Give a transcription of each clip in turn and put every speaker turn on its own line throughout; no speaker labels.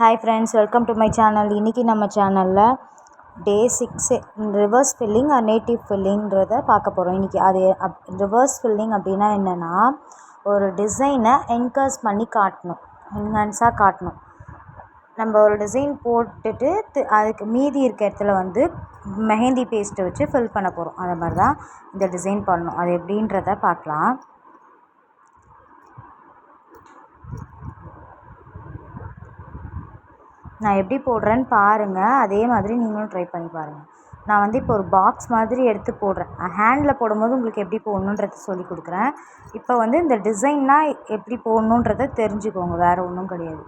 Hi friends, welcome to my channel. இன்னைக்கு நம்ம சேனலில் டே 6 ரிவர்ஸ் ஃபில்லிங் நேட்டிவ் ஃபில்லிங்கிறத பார்க்க போகிறோம். இன்றைக்கி அது ரிவர்ஸ் ஃபில்லிங் அப்படின்னா என்னென்னா, ஒரு டிசைனை என்கர்ஸ் பண்ணி காட்டணும், என்ஹான்ஸாக காட்டணும். நம்ம ஒரு டிசைன் போட்டுட்டு அதுக்கு மீதி இருக்க இடத்துல வந்து மெஹந்தி பேஸ்ட்டை வச்சு ஃபில் பண்ண போகிறோம். அது மாதிரி தான் இந்த டிசைன் பண்ணணும். அது எப்படின்றத பார்க்கலாம். நான் எப்படி போடுறேன்னு பாருங்கள், அதே மாதிரி நீங்களும் ட்ரை பண்ணி பாருங்கள். நான் வந்து இப்போ ஒரு பாக்ஸ் மாதிரி எடுத்து போடுறேன். ஹேண்டில் போடும்போது உங்களுக்கு எப்படி போடணுன்றத சொல்லி கொடுக்குறேன். இப்போ வந்து இந்த டிசைன்னால் எப்படி போடணுன்றத தெரிஞ்சுக்கோங்க, வேறு ஒன்றும் கிடையாது.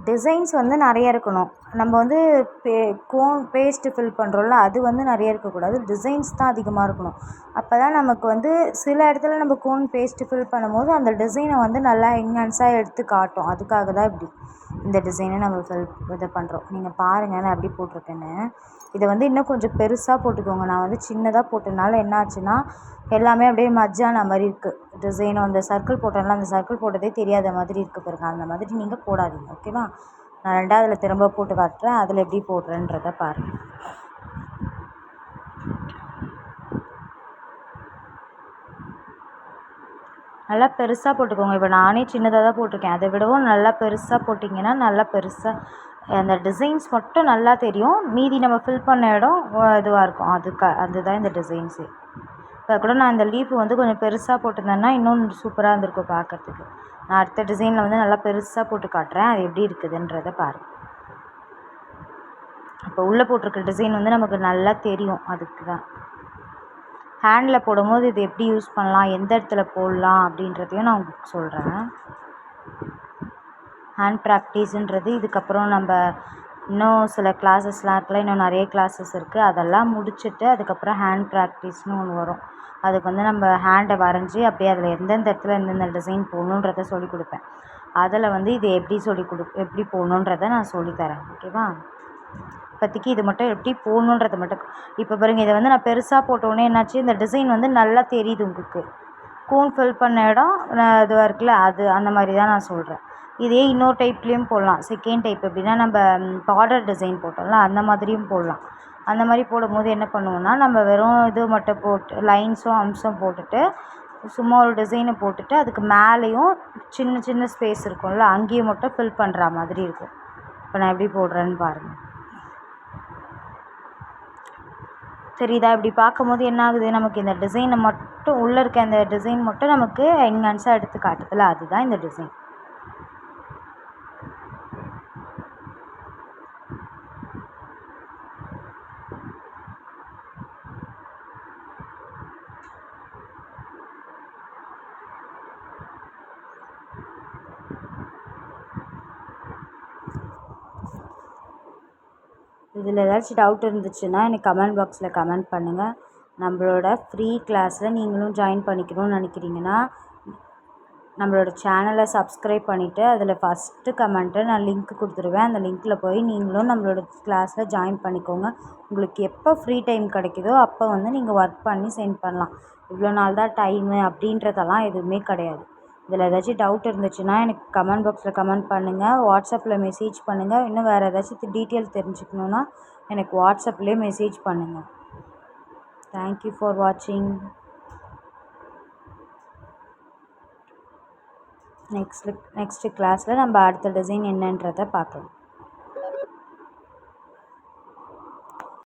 டிசைன்ஸ் வந்து நிறைய இருக்கணும். நம்ம வந்து கோன் பேஸ்ட்டு ஃபில் பண்ணுறோம்ல, அது வந்து நிறைய இருக்கக்கூடாது. டிசைன்ஸ் தான் அதிகமாக இருக்கணும். அப்போ தான் நமக்கு வந்து சில இடத்துல நம்ம கோன் பேஸ்ட்டு ஃபில் பண்ணும்போது அந்த டிசைனை வந்து நல்லா என்ஹான்ஸாக எடுத்து காட்டும். அதுக்காக தான் இப்படி இந்த டிசைனை நம்ம இது பண்ணுறோம். நீங்கள் பாருங்கள் நான் எப்படி போட்டிருக்கேன்னு. இதை வந்து இன்னும் கொஞ்சம் பெருசாக போட்டுக்கோங்க. நான் வந்து சின்னதாக போட்டதுனால என்ன ஆச்சுன்னா, எல்லாமே அப்படியே மஜ்ஜான மாதிரி இருக்குது. டிசைனும் அந்த சர்க்கிள் போட்டோம்ல, அந்த சர்க்கிள் போட்டதே தெரியாத மாதிரி இருக்குது பாருங்க. அந்த மாதிரி நீங்கள் போடாதீங்க, ஓகேவா? நான் ரெண்டாவதில் திரும்ப போட்டு காட்டுறேன், அதில் எப்படி போடுறேன்றதை பாருங்கள். நல்லா பெருசாக போட்டுக்கோங்க. இப்போ நானே சின்னதாக தான் போட்டிருக்கேன். அதை விடவும் நல்லா பெருசாக போட்டிங்கன்னா நல்லா பெருசாக அந்த டிசைன்ஸ் மட்டும் நல்லா தெரியும். மீதி நம்ம ஃபில் பண்ண இடம் இதுவாக இருக்கும். அதுதான் இந்த டிசைன்ஸு. இப்போ கூட நான் இந்த லீஃப் வந்து கொஞ்சம் பெருசாக போட்டிருந்தேன்னா இன்னும் சூப்பராக இருந்திருக்கும் பார்க்குறதுக்கு. நான் அடுத்த டிசைனில் வந்து நல்லா பெருசாக போட்டு காட்டுறேன், அது எப்படி இருக்குதுன்றதை பாருங்கள். இப்போ உள்ளே போட்டிருக்க டிசைன் வந்து நமக்கு நல்லா தெரியும். அதுக்கு தான் ஹேண்டில் போடும்போது இது எப்படி யூஸ் பண்ணலாம், எந்த இடத்துல போடலாம் அப்படின்றதையும் நான் உங்களுக்கு சொல்கிறேன். ஹேண்ட் ப்ராக்டிஸுன்றது இதுக்கப்புறம் நம்ம இன்னும் சில கிளாஸஸ்லாம் இருக்குல்ல, இன்னும் நிறைய கிளாஸஸ் இருக்குது. அதெல்லாம் முடிச்சுட்டு அதுக்கப்புறம் ஹேண்ட் ப்ராக்டிஸ்னு ஒன்று வரும். அதுக்கு வந்து நம்ம ஹேண்டை வரைஞ்சி அப்படியே அதில் எந்தெந்த இடத்துல எந்தெந்த டிசைன் போடணுன்றதை சொல்லிக் கொடுப்பேன். அதில் வந்து இது எப்படி போடணுன்றதை நான் சொல்லித்தரேன், ஓகேவா? இப்போதைக்கு இது மட்டும் எப்படி போடணுன்றதை மட்டும் இப்போ பாருங்கள். இதை வந்து நான் பெருசாக போட்டோன்னே என்னாச்சு, இந்த டிசைன் வந்து நல்லா தெரியுது உங்களுக்கு. கோன் ஃபில் பண்ண இடம் இதுவாக இருக்குல்ல, அது அந்த மாதிரி தான் நான் சொல்கிறேன். இதே இன்னொரு டைப்லேயும் போடலாம். செகண்ட் டைப் எப்படின்னா, நம்ம பார்டர் டிசைன் போட்டோம்ல, அந்த மாதிரியும் போடலாம். அந்த மாதிரி போடும்போது என்ன பண்ணுவோன்னா, நம்ம வெறும் இது மட்டும் போட்டு லைன்ஸும் அம்சம் போட்டுட்டு சும்மா ஒரு டிசைனை போட்டுட்டு அதுக்கு மேலேயும் சின்ன சின்ன ஸ்பேஸ் இருக்கும்ல, அங்கேயும் மட்டும் ஃபில் பண்ணுற மாதிரி இருக்கும். இப்போ நான் எப்படி போடுறேன்னு பாருங்கள். தெரியுதா? இப்படி பார்க்கும்போது என்ன ஆகுது, நமக்கு இந்த டிசைனை மட்டும் உள்ளே இருக்க அந்த டிசைன் மட்டும் நமக்கு என்ஹான்ஸாக எடுத்து காட்டுதில்ல, அதுதான் இந்த டிசைன். இதில் ஏதாச்சும் டவுட் இருந்துச்சுன்னா எனக்கு கமெண்ட் பாக்ஸில் கமெண்ட் பண்ணுங்கள். நம்மளோட ஃப்ரீ கிளாஸில் நீங்களும் ஜாயின் பண்ணிக்கணும்னு நினைக்கிறீங்கன்னா நம்மளோட சேனலை சப்ஸ்கிரைப் பண்ணிவிட்டு அதில் ஃபஸ்ட்டு கமெண்ட்டை நான் லிங்க் கொடுத்துருவேன். அந்த லிங்க்கில் போய் நீங்களும் நம்மளோட கிளாஸில் ஜாயின் பண்ணிக்கோங்க. உங்களுக்கு எப்போ ஃப்ரீ டைம் கிடைக்குதோ அப்போ வந்து நீங்கள் ஒர்க் பண்ணி சென்ட் பண்ணலாம். இவ்வளோ நாள் தான் டைமு அப்படின்றதெல்லாம் எதுவுமே கிடையாது. இதில் ஏதாச்சும் டவுட் இருந்துச்சுன்னா எனக்கு கமெண்ட் பாக்ஸில் கமெண்ட் பண்ணுங்கள், வாட்ஸ்அப்பில் மெசேஜ் பண்ணுங்கள். இன்னும் வேறு ஏதாச்சும் டீட்டெயில் தெரிஞ்சுக்கணுன்னா எனக்கு வாட்ஸ்அப்லேயே மெசேஜ் பண்ணுங்கள். தேங்க்யூ ஃபார் வாட்சிங். நெக்ஸ்ட்டு கிளாஸில் நம்ம அடுத்த டிசைன் என்னன்றதை பார்க்கலாம்.